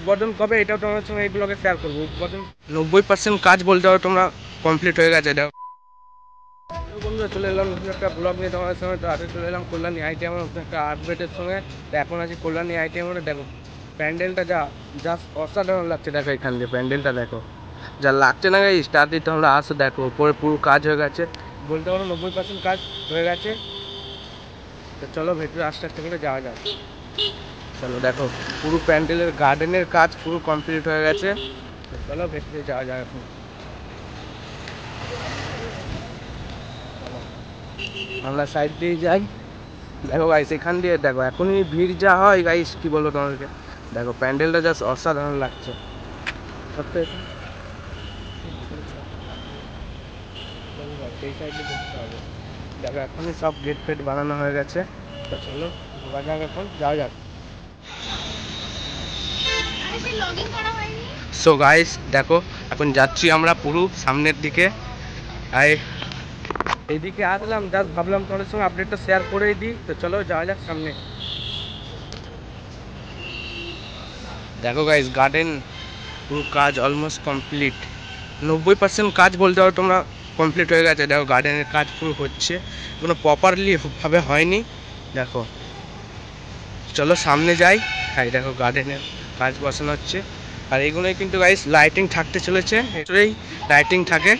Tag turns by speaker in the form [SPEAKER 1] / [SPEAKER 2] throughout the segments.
[SPEAKER 1] উদ্বোধন কবে এটাও তোমার সঙ্গে এই ব্লগে শেয়ার করবো। উদ্বোধন 90% কাজ বলতে হবে তোমরা কমপ্লিট হয়ে গেছে। এটা বন্ধুরা চলে এলাম নতুন একটা ব্লগ নিয়ে তোমাদের সঙ্গে। তো আগে চলে এলাম কল্যাণী আইটিএম নতুন একটা আপডেটের সঙ্গে। তো এখন আছি কল্যাণী আইটিএম। দেখো প্যান্ডেলটা জাস্ট অসাধারণ লাগছে। দেখো এখান দিয়ে প্যান্ডেলটা দেখো যা লাগছে না গাইস, তার দিয়ে তোমরা আসো দেখো উপরে পুরো কাজ হয়ে গেছে বলতে পারো 90% কাজ হয়ে গেছে। তো চলো ভেতরে আস্তে আস্তে করে যাওয়া যাক। চলো দেখো পুরো প্যান্ডেলের গার্ডেনের কাজ পুরো কমপ্লিট হয়ে গেছে। তো চলো ভেতরে যাওয়া যাক। এখন আমরা সাইড দিয়ে যাই। দেখো গাইস এখান দিয়ে দেখো এখনই ভিড় যা হয় গাইস কি বলবো তোমাদেরকে। দেখো প্যান্ডেলটা জাস্ট অসাধারণ লাগছে। সেই সাইডে দেখতে হবে। দেখো এখনই সব গেট ফেট বানানো হয়ে গেছে। তো চলো ঢোকা যাক, এখন যাওয়া যাক। সো গাইস দেখো এখন যাচ্ছি আমরা পুরো সামনের দিকে। আর এইদিকে আসলাম জাস্ট ভাবলাম তোমাদের সঙ্গে আপডেটটা শেয়ার করেই দিই। তো চলো যাওয়া যাক সামনে। দেখো গাইস গার্ডেন পুরো কাজ অলমোস্ট কমপ্লিট। 90% কাজ বলতে পারো তোমরা কমপ্লিট হয়ে গেছে। দেখো গার্ডেনের কাজ পুরো হচ্ছে, কোনো প্রপারলি ভাবে হয়নি। দেখো চলো সামনে যাই। হ্যাঁ দেখো গার্ডেনের কাজ বসানো হচ্ছে। আর এইগুলোই কিন্তু গাইস লাইটিং থাকতে চলেছে, এটাই লাইটিং থাকে।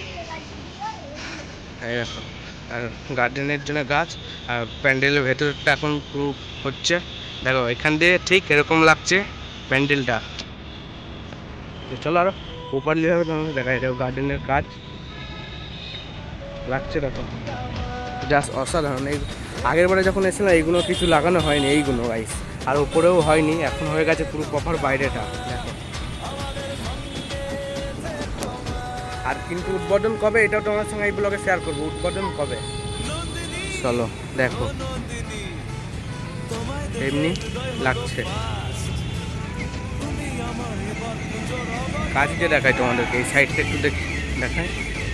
[SPEAKER 1] এই দেখো আর গার্ডেনের জন্য গাছ আর প্যান্ডেলের ভেতরটা এখন পুরো হচ্ছে। দেখো এখান দিয়ে ঠিক এরকম লাগছে প্যান্ডেলটা। চলো আরো প্রপারলি ভাবে তোমাকে দেখাই। দেখো গার্ডেনের কাজ লাগছে দেখো জাস্ট অসাধারণ। এই আগের বারে যখন এসেছিলাম এইগুলো কিছু লাগানো হয়নি এইগুলো গাইস, আর উপরেও হয়নি, এখন হয়ে গেছে পুরো প্রপার বাইরেটা। দেখো আর কিন্তু উদ্বোধন কবে এটাও তোমার সঙ্গে এই ব্লগে শেয়ার করবো। উদ্বোধন কবে চলো দেখো এমনি লাগছে। কাজকে দেখাই তোমাদেরকে, এই সাইডটা একটু দেখাই।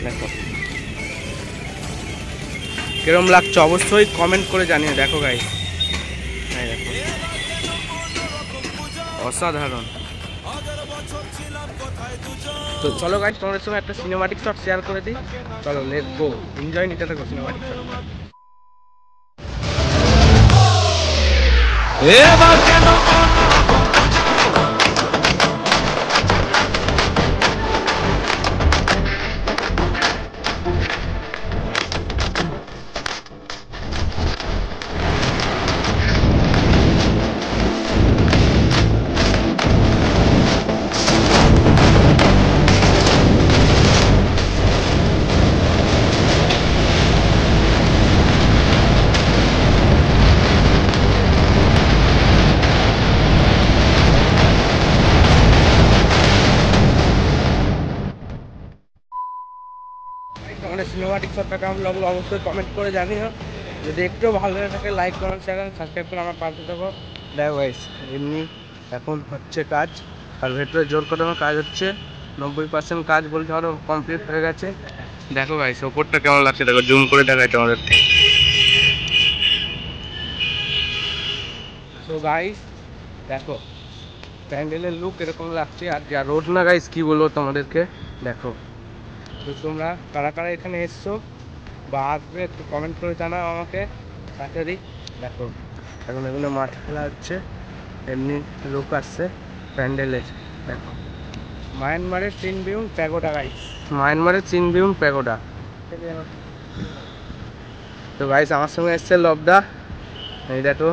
[SPEAKER 1] দেখো কিরম লাগছে অবশ্যই কমেন্ট করে জানিয়ে। দেখো গাইস দেখো অসাধারণ। তো চলো গাইস তোমাদের সঙ্গে একটা সিনেমাটিক শট শেয়ার করে দিই। চলো লেটস গো, এনজয় নিতে থাকো সিনেমাটিক শট। আমাদের সিনেমাটিক শটটা কেমন লাগলো অবশ্যই কমেন্ট করে জানিও। যদি একটু ভালো লেগে থাকে লাইক কমেন্ট শেয়ার সাবস্ক্রাইব করে আমার পাশে থাকো। দেখো গাইস এমনি এখন হচ্ছে কাজ, আর ভেতরে জোর করে আমার কাজ হচ্ছে। 90% কাজ বলতে আরও কমপ্লিট হয়ে গেছে। দেখো গাইস ওপরটা কেমন লাগছে দেখো, জুম করে দেখাচ্ছে আমাদের। তো গাইস দেখো প্যান্ডেলের লুক এরকম লাগছে। আর যা রোড না গাইস কি বলবো তোমাদেরকে। দেখো তো তোমরা কারা কারা এখানে এসছো বা আসবে একটু কমেন্ট করে জানাও আমাকে তাড়াতাড়ি। দেখো এখন এগুলো মাঠ খেলা হচ্ছে, এমনি লোক আসছে প্যান্ডেলের। দেখো মায়ানমারের চিনবিউং প্যাগোডা গাইস, মায়ানমারের চিনবিউং প্যাগোডা। তো গাইস আমার সঙ্গে এসছে লবদা, এই দেখো।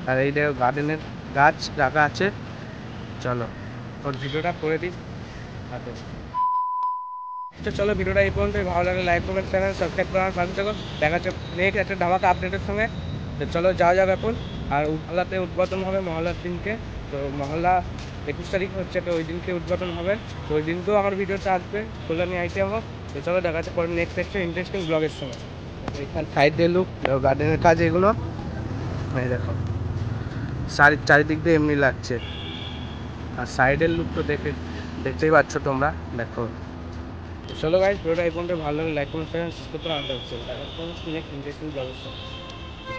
[SPEAKER 1] আর এই দেখো গার্ডেনের গাছ রাখা আছে। চলো ওর ভিডিওটা করে দিই হাতে। তো চলো ভিডিওটা এই পর্যন্তই। ভালো লাগলে লাইক কমেন্ট চ্যানেল সাবস্ক্রাইব করে আমার পাশে থাকো। দেখা যাচ্ছে নেক্সট একটা ধামাকা আপডেটের সঙ্গে। তো চলো যাওয়া যাবে এখন। আর মহল্লাতে উদ্বোধন হবে মহল্লার দিনকে। তো মহল্লা 21 তারিখ হচ্ছে, তো ওই দিনকে উদ্বোধন হবে। তো ওই দিনকেও আমার ভিডিওটা আসবে কল্যাণী আইটেম হোক। তো চলো দেখা যাচ্ছে পরে নেক্সট একটা ইন্টারেস্টিং ব্লগের সঙ্গে। এখানে সাইড দিয়ে লুক গার্ডেনের কাজ এগুলো এই দেখো চারিদিক দিয়ে এমনি লাগছে। আর সাইডের লুক তো দেখতেই পাচ্ছ তোমরা। দেখো চলো গাইস ভিডিওটা এই পর্যন্ত। ভালো লাগলে লাইক কমেন্ট শেয়ার সাবস্ক্রাইব করে আনতে হচ্ছে। নেক্সট ইন্টারেস্টিং ব্লগের সঙ্গে।